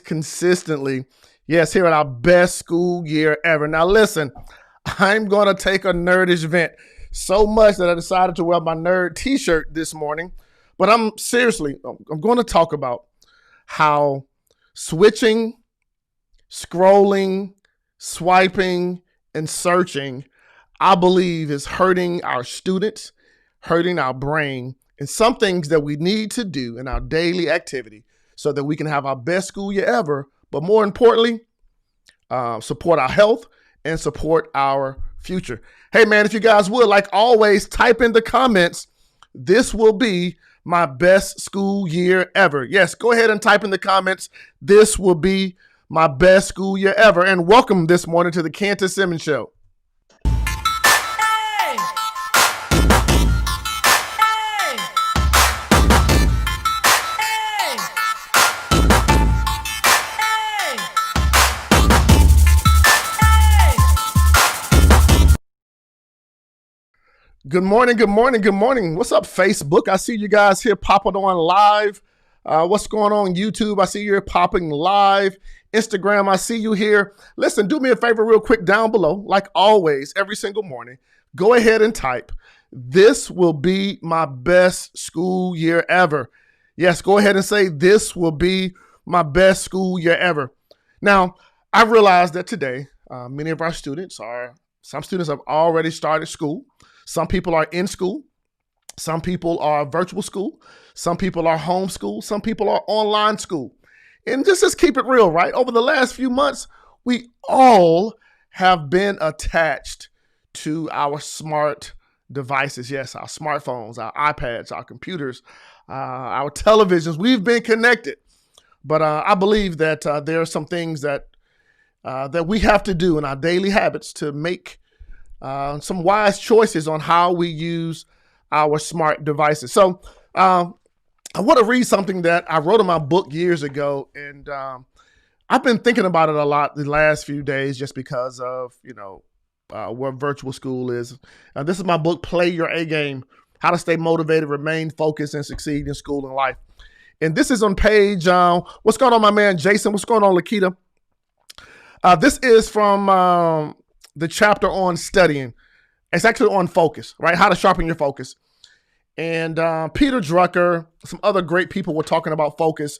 consistently. Yes, here at our best school year ever. Now listen, I'm going to take a nerdish vent so much that I decided to wear my nerd t-shirt this morning. But I'm going to talk about how switching, scrolling, swiping, and searching, I believe, is hurting our students, hurting our brain, and some things that we need to do in our daily activity so that we can have our best school year ever, but more importantly, support our health and support our future. Hey man, if you guys would, like always, type in the comments, this will be my best school year ever. Yes, go ahead and type in the comments, this will be my best school year ever. And welcome this morning to the Kantis Simmons Show. Good morning, good morning, good morning. What's up, Facebook? I see you guys here popping on live. What's going on, YouTube? I see you here popping live. Instagram, I see you here. Listen, do me a favor real quick down below. Like always, every single morning, go ahead and type, this will be my best school year ever. Yes, go ahead and say, this will be my best school year ever. Now, I realize that today, many of our students some students have already started school. Some people are in school. Some people are virtual school. Some people are homeschooled. Some people are online school. And just keep it real, right? Over the last few months, we all have been attached to our smart devices. Yes, our smartphones, our iPads, our computers, our televisions. We've been connected. But I believe that there are some things that we have to do in our daily habits to make some wise choices on how we use our smart devices. So I want to read something that I wrote in my book years ago, and I've been thinking about it a lot the last few days just because of, what virtual school is. This is my book, Play Your A Game, How to Stay Motivated, Remain Focused, and Succeed in School and Life. And this is on page, what's going on, my man, Jason? What's going on, Lakita? This is from the chapter on studying. It's actually on focus, right? How to sharpen your focus. And Peter Drucker, some other great people were talking about focus.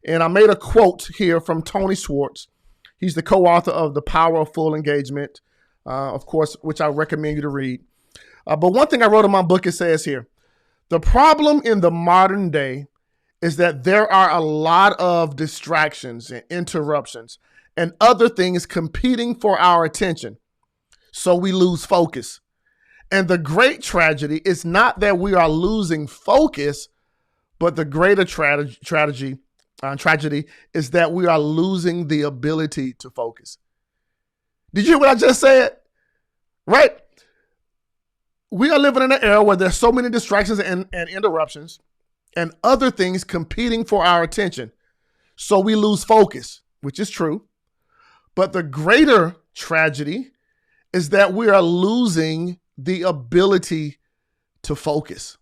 And I made a quote here from Tony Schwartz. He's the co-author of The Power of Full Engagement, of course, which I recommend you to read. But one thing I wrote in my book, it says here, the problem in the modern day is that there are a lot of distractions and interruptions and other things competing for our attention. So we lose focus. And the great tragedy is not that we are losing focus, but the greater tragedy is that we are losing the ability to focus. Did you hear what I just said? Right? We are living in an era where there's so many distractions and interruptions and other things competing for our attention. So we lose focus, which is true. But the greater tragedy is that we are losing the ability to focus.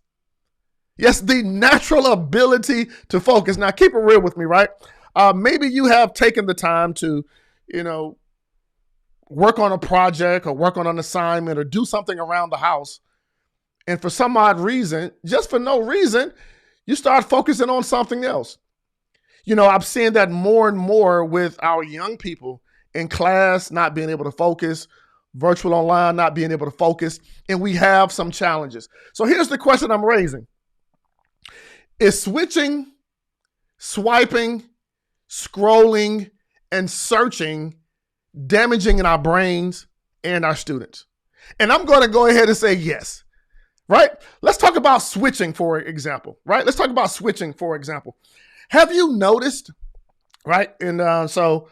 Yes, the natural ability to focus. Now, keep it real with me, right? Maybe you have taken the time to, work on a project or work on an assignment or do something around the house. And for some odd reason, just for no reason, you start focusing on something else. I'm seeing that more and more with our young people in class not being able to focus, virtual online, not being able to focus, and we have some challenges. So here's the question I'm raising. Is switching, swiping, scrolling, and searching damaging in our brains and our students? And I'm going to go ahead and say yes, right? Let's talk about switching, for example, right? Let's talk about switching, for example. Have you noticed, right? And so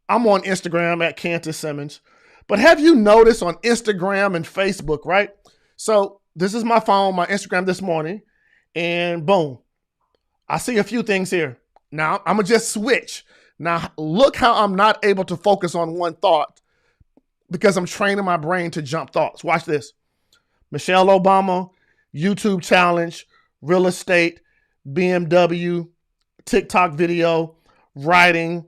I'm on Instagram at Kantis Simmons. But have you noticed on Instagram and Facebook, right? So this is my phone, my Instagram this morning, and boom, I see a few things here. Now I'm gonna just switch. Now look how I'm not able to focus on one thought because I'm training my brain to jump thoughts. Watch this. Michelle Obama, YouTube challenge, real estate, BMW, TikTok video, writing,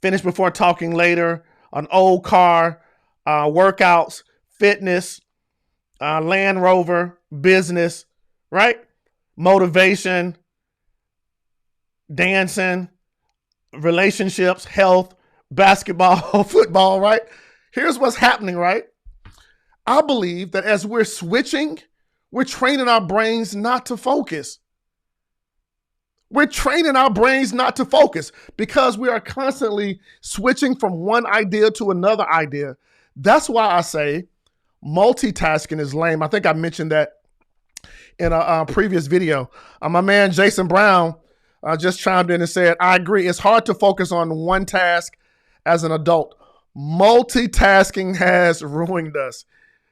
finish before talking later, an old car, workouts, fitness, Land Rover, business, right? Motivation, dancing, relationships, health, basketball, football, right? Here's what's happening, right? I believe that as we're switching, we're training our brains not to focus. We're training our brains not to focus because we are constantly switching from one idea to another idea. That's why I say multitasking is lame. I think I mentioned that in a previous video. My man Jason Brown just chimed in and said, I agree. It's hard to focus on one task as an adult. Multitasking has ruined us.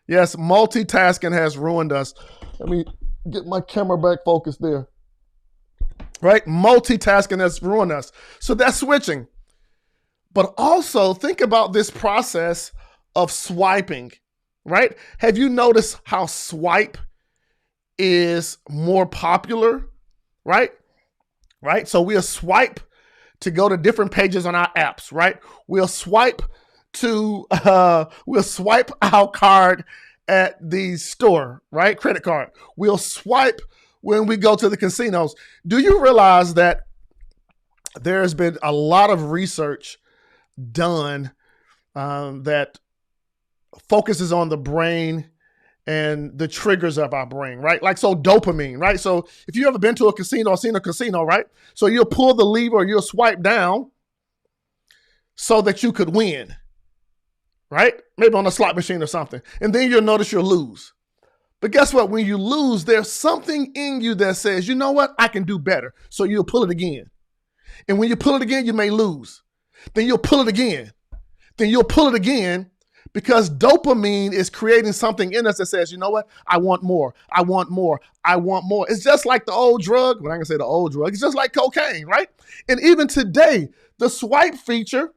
Yes, multitasking has ruined us. Let me get my camera back focused there. Right? Multitasking has ruined us. So that's switching. But also think about this process of swiping, right? Have you noticed how swipe is more popular, right? Right? So we'll swipe to go to different pages on our apps, right? We'll swipe our card at the store, right? Credit card. We'll swipe when we go to the casinos. Do you realize that there's been a lot of research done that focuses on the brain and the triggers of our brain, right? Like, so dopamine, right? So if you ever been to a casino or seen a casino, right? So you'll pull the lever or you'll swipe down so that you could win, right? Maybe on a slot machine or something. And then you'll notice you'll lose. But guess what? When you lose, there's something in you that says, you know what? I can do better. So you'll pull it again. And when you pull it again, you may lose. Then you'll pull it again. Then you'll pull it again because dopamine is creating something in us that says, you know what? I want more. I want more. I want more. It's just like the old drug. Well, I'm going to say the old drug. It's just like cocaine, right? And even today, the swipe feature,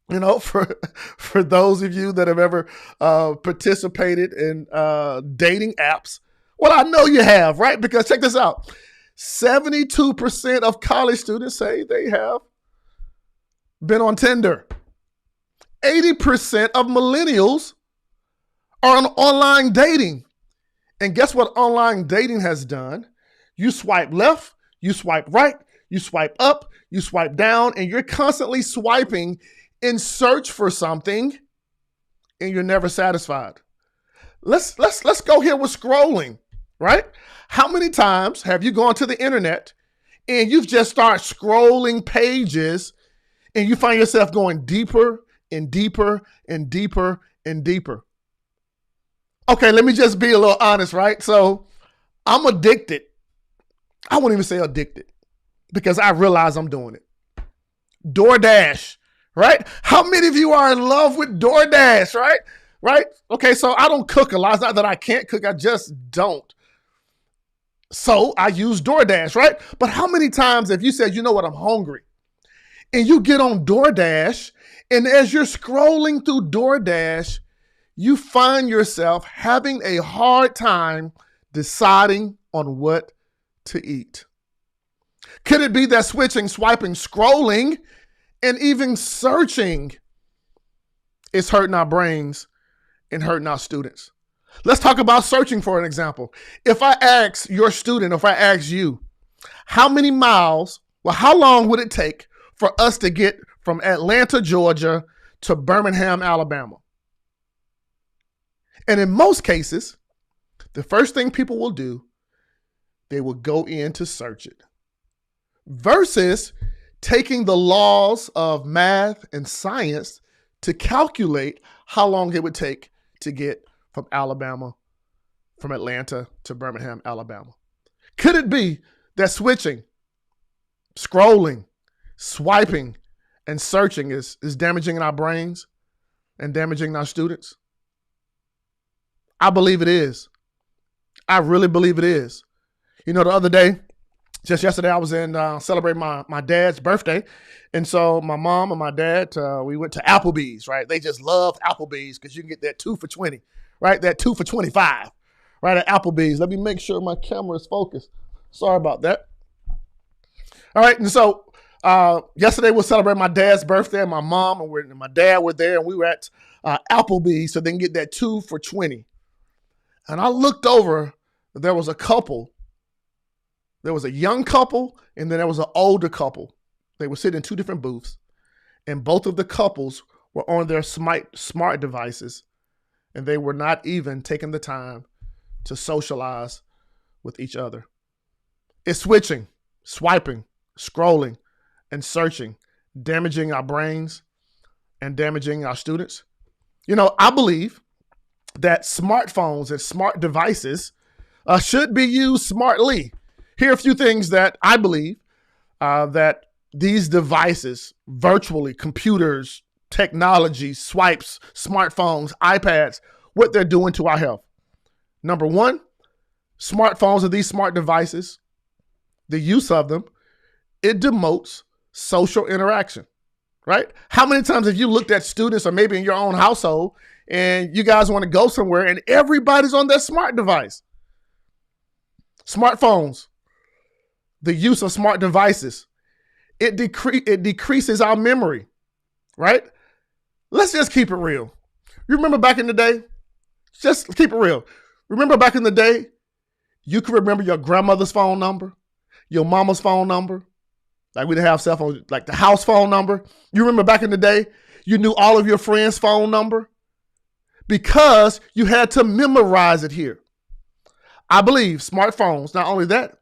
you know, for those of you that have ever participated in dating apps, well, I know you have, right? Because check this out. 72% of college students say they have been on Tinder. 80% of millennials are on online dating. And guess what online dating has done? You swipe left, you swipe right, you swipe up, you swipe down, and you're constantly swiping in search for something, and you're never satisfied. Let's go here with scrolling, right? How many times have you gone to the internet and you've just started scrolling pages and you find yourself going deeper and deeper and deeper and deeper? Okay, let me just be a little honest, right? So I'm addicted. I won't even say addicted because I realize I'm doing it. DoorDash. Right? How many of you are in love with DoorDash, right? Right? Okay, so I don't cook a lot. It's not that I can't cook, I just don't. So I use DoorDash, right? But how many times have you said, you know what, I'm hungry? And you get on DoorDash, and as you're scrolling through DoorDash, you find yourself having a hard time deciding on what to eat. Could it be that switching, swiping, scrolling, and even searching is hurting our brains and hurting our students? Let's talk about searching for an example. If I ask your student, if I ask you, how many miles, well, how long would it take for us to get from Atlanta, Georgia to Birmingham, Alabama? And in most cases, the first thing people will do, they will go in to search it. Versus taking the laws of math and science to calculate how long it would take to get from Atlanta to Birmingham, Alabama. Could it be that switching, scrolling, swiping, and searching is damaging our brains and damaging our students? I believe it is. I really believe it is. You know, the other day, just yesterday, I was in celebrating my dad's birthday. And so my mom and my dad, we went to Applebee's, right? They just love Applebee's because you can get that 2 for $20, right? That 2 for $25, right, at Applebee's. Let me make sure my camera is focused. Sorry about that. All right, and so Yesterday we celebrated my dad's birthday, and my mom and my dad were there, and we were at Applebee's so they can get that 2 for $20. And I looked over, there was a couple. There was a young couple, and then there was an older couple. They were sitting in 2 different booths, and both of the couples were on their smart devices, and they were not even taking the time to socialize with each other. It's switching, swiping, scrolling, and searching, damaging our brains and damaging our students. I believe that smartphones and smart devices should be used smartly. Here are a few things that I believe that these devices, virtually, computers, technology, swipes, smartphones, iPads, what they're doing to our health. Number one, smartphones and these smart devices, the use of them, it demotes social interaction, right? How many times have you looked at students or maybe in your own household and you guys want to go somewhere and everybody's on their smart device? Smartphones, the use of smart devices, it decreases our memory, right? Let's just keep it real. You remember back in the day? Just keep it real. Remember back in the day, you could remember your grandmother's phone number, your mama's phone number. Like we didn't have cell phones, like the house phone number. You remember back in the day, you knew all of your friends' phone number because you had to memorize it here. I believe smartphones, not only that,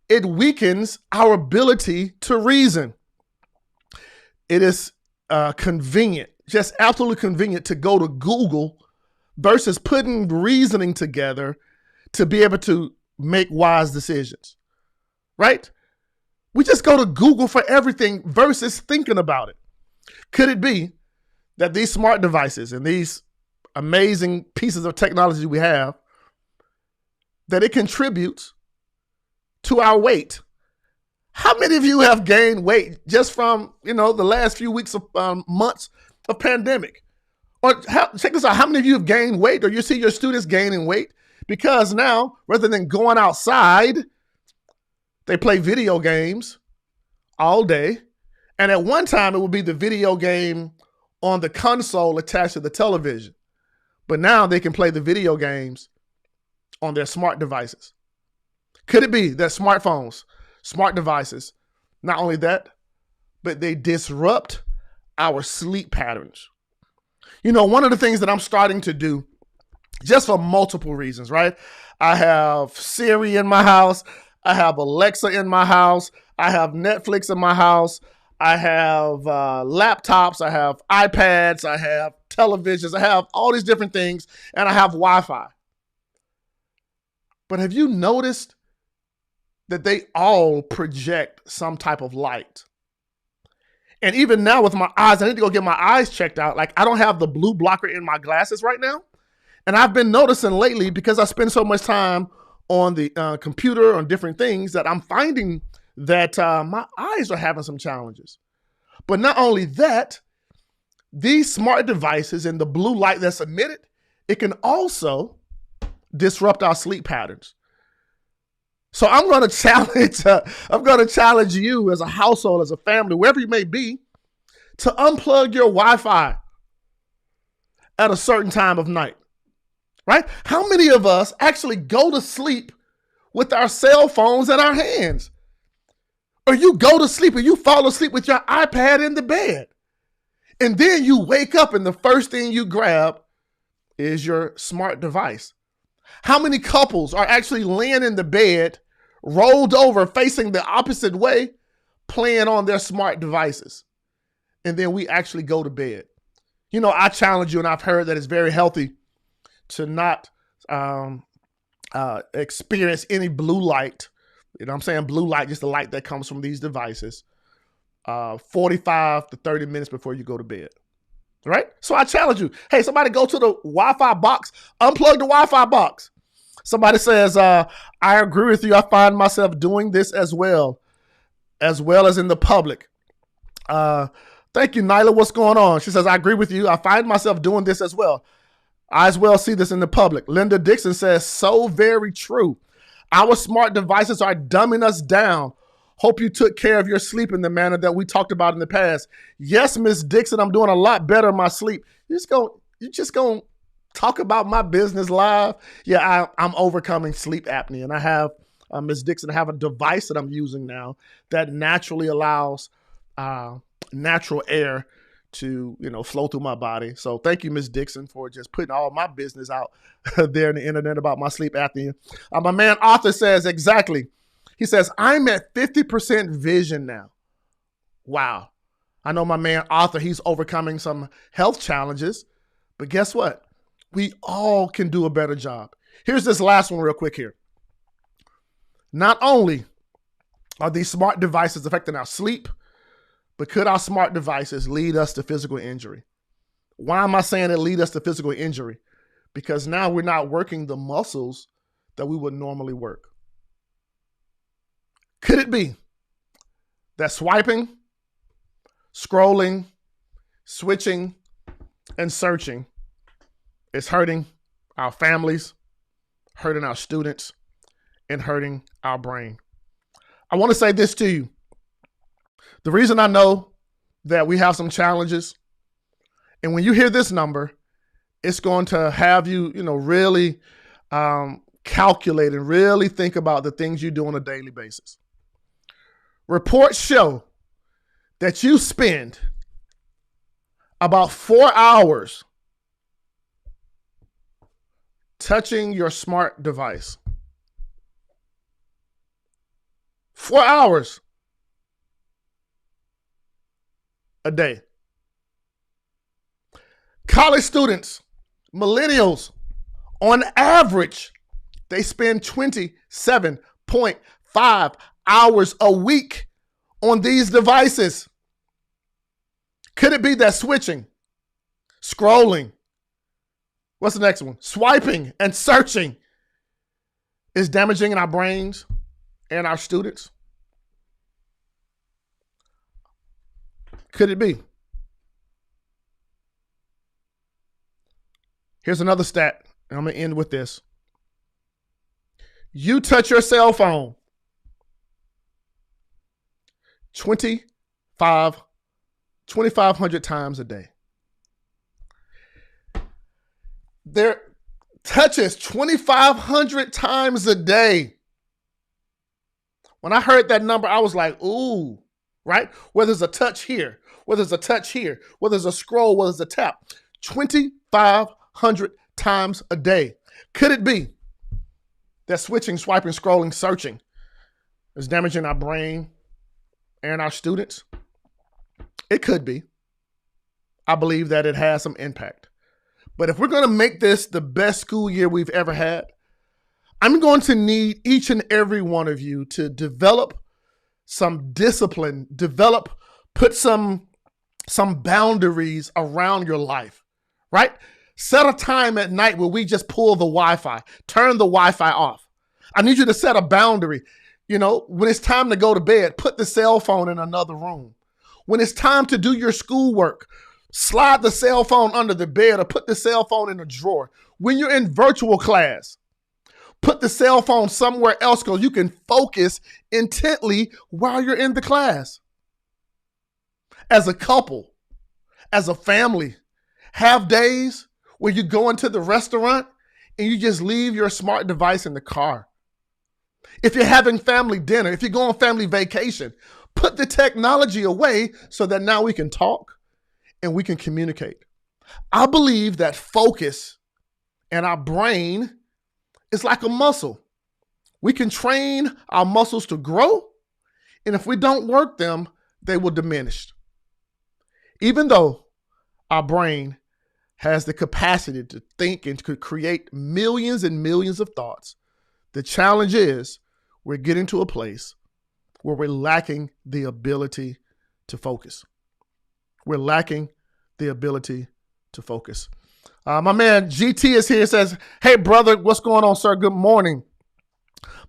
it weakens our ability to reason. It is convenient, just absolutely convenient to go to Google versus putting reasoning together to be able to make wise decisions, right? We just go to Google for everything versus thinking about it. Could it be that these smart devices and these amazing pieces of technology we have, that it contributes to our weight? How many of you have gained weight just from, the last few weeks of months of pandemic? Or check this out. How many of you have gained weight or you see your students gaining weight because now, rather than going outside, they play video games all day. And at one time, it would be the video game on the console attached to the television. But now they can play the video games on their smart devices. Could it be that smartphones, smart devices, not only that, but they disrupt our sleep patterns? One of the things that I'm starting to do, just for multiple reasons, right? I have Siri in my house. I have Alexa in my house. I have Netflix in my house. I have laptops. I have iPads. I have televisions. I have all these different things, and I have Wi-Fi. But have you noticed that they all project some type of light? And even now with my eyes, I need to go get my eyes checked out. Like I don't have the blue blocker in my glasses right now. And I've been noticing lately, because I spend so much time on the computer, on different things, that I'm finding that my eyes are having some challenges. But not only that, these smart devices and the blue light that's emitted, it can also disrupt our sleep patterns. So I'm going to challenge you as a household, as a family, wherever you may be, to unplug your Wi-Fi at a certain time of night, right? How many of us actually go to sleep with our cell phones in our hands? Or you go to sleep and you fall asleep with your iPad in the bed. And then you wake up and the first thing you grab is your smart device. How many couples are actually laying in the bed, rolled over, facing the opposite way, playing on their smart devices? And then we actually go to bed. I challenge you, and I've heard that it's very healthy to not experience any blue light. I'm saying blue light, just the light that comes from these devices, 45 to 30 minutes before you go to bed, right? So I challenge you. Hey, somebody go to the Wi-Fi box, unplug the Wi-Fi box. Somebody says, I agree with you. I find myself doing this as well as in the public. Thank you, Nyla. What's going on? She says, I agree with you. I find myself doing this as well. I as well see this in the public. Linda Dixon says, so very true. Our smart devices are dumbing us down, Hope you took care of your sleep in the manner that we talked about in the past. Yes, Miss Dixon, I'm doing a lot better in my sleep. You just gonna talk about my business live? Yeah, I'm overcoming sleep apnea, and I have Miss Dixon. I have a device that I'm using now that naturally allows natural air to flow through my body. So thank you, Miss Dixon, for just putting all my business out there in the internet about my sleep apnea. My man Arthur says exactly. He says, I'm at 50% vision now. Wow. I know my man Arthur, he's overcoming some health challenges, but guess what? We all can do a better job. Here's this last one real quick here. Not only are these smart devices affecting our sleep, but could our smart devices lead us to physical injury? Why am I saying it lead us to physical injury? Because now we're not working the muscles that we would normally work. Could it be that swiping, scrolling, switching, and searching is hurting our families, hurting our students, and hurting our brain? I want to say this to you. The reason I know that we have some challenges, and when you hear this number, it's going to have you, really calculate and really think about the things you do on a daily basis. Reports show that you spend about 4 hours touching your smart device. 4 hours a day. College students, millennials, on average, they spend 27.5 hours a week on these devices. Could it be that switching, scrolling, what's the next one? Swiping and searching is damaging our brains and our students? Could it be? Here's another stat, and I'm going to end with this. You touch your cell phone 2,500 times a day. There touches 2,500 times a day. When I heard that number, I was like, ooh, right? Whether it's a touch here, whether it's a touch here, whether it's a scroll, whether it's a tap, 2,500 times a day. Could it be that switching, swiping, scrolling, searching is damaging our brain and our students? It could be. I believe that it has some impact. But if we're going to make this the best school year we've ever had, I'm going to need each and every one of you to develop some discipline, put some boundaries around your life, right? Set a time at night where we just pull the Wi-Fi, turn the Wi-Fi off. I need you to set a boundary. When it's time to go to bed, put the cell phone in another room. When it's time to do your schoolwork, slide the cell phone under the bed or put the cell phone in a drawer. When you're in virtual class, put the cell phone somewhere else so you can focus intently while you're in the class. As a couple, as a family, have days where you go into the restaurant and you just leave your smart device in the car. If you're having family dinner, if you go on family vacation, put the technology away so that now we can talk and we can communicate. I believe that focus and our brain is like a muscle. We can train our muscles to grow, and if we don't work them, they will diminish. Even though our brain has the capacity to think and to create millions and millions of thoughts, the challenge is we're getting to a place where we're lacking the ability to focus. We're lacking the ability to focus. My man GT is here, says, hey, brother, what's going on, sir? Good morning.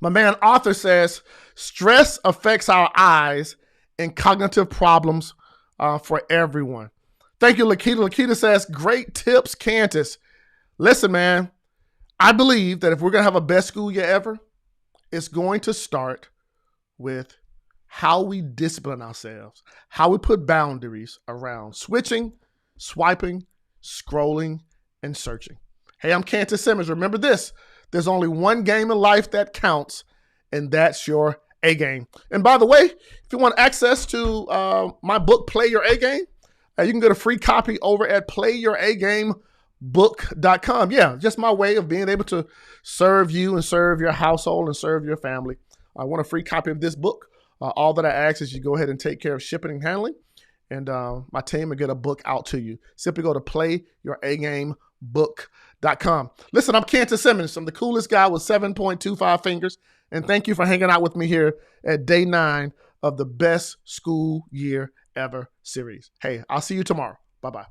My man Arthur says, stress affects our eyes and cognitive problems for everyone. Thank you, Lakita. Lakita says, great tips, Kantis. Listen, man, I believe that if we're going to have a best school year ever, it's going to start with how we discipline ourselves, how we put boundaries around switching, swiping, scrolling, and searching. Hey, I'm Kantis Simmons. Remember this, there's only one game in life that counts, and that's your A game. And by the way, if you want access to my book, Play Your A Game, you can get a free copy over at playyouragamebook.com. Yeah, just my way of being able to serve you and serve your household and serve your family. I want a free copy of this book. All that I ask is you go ahead and take care of shipping and handling, and my team will get a book out to you. Simply go to playyouragamebook.com. Listen, I'm Kantis Simmons. I'm the coolest guy with 7.25 fingers, and thank you for hanging out with me here at day 9 of the Best School Year Ever series. Hey, I'll see you tomorrow. Bye-bye.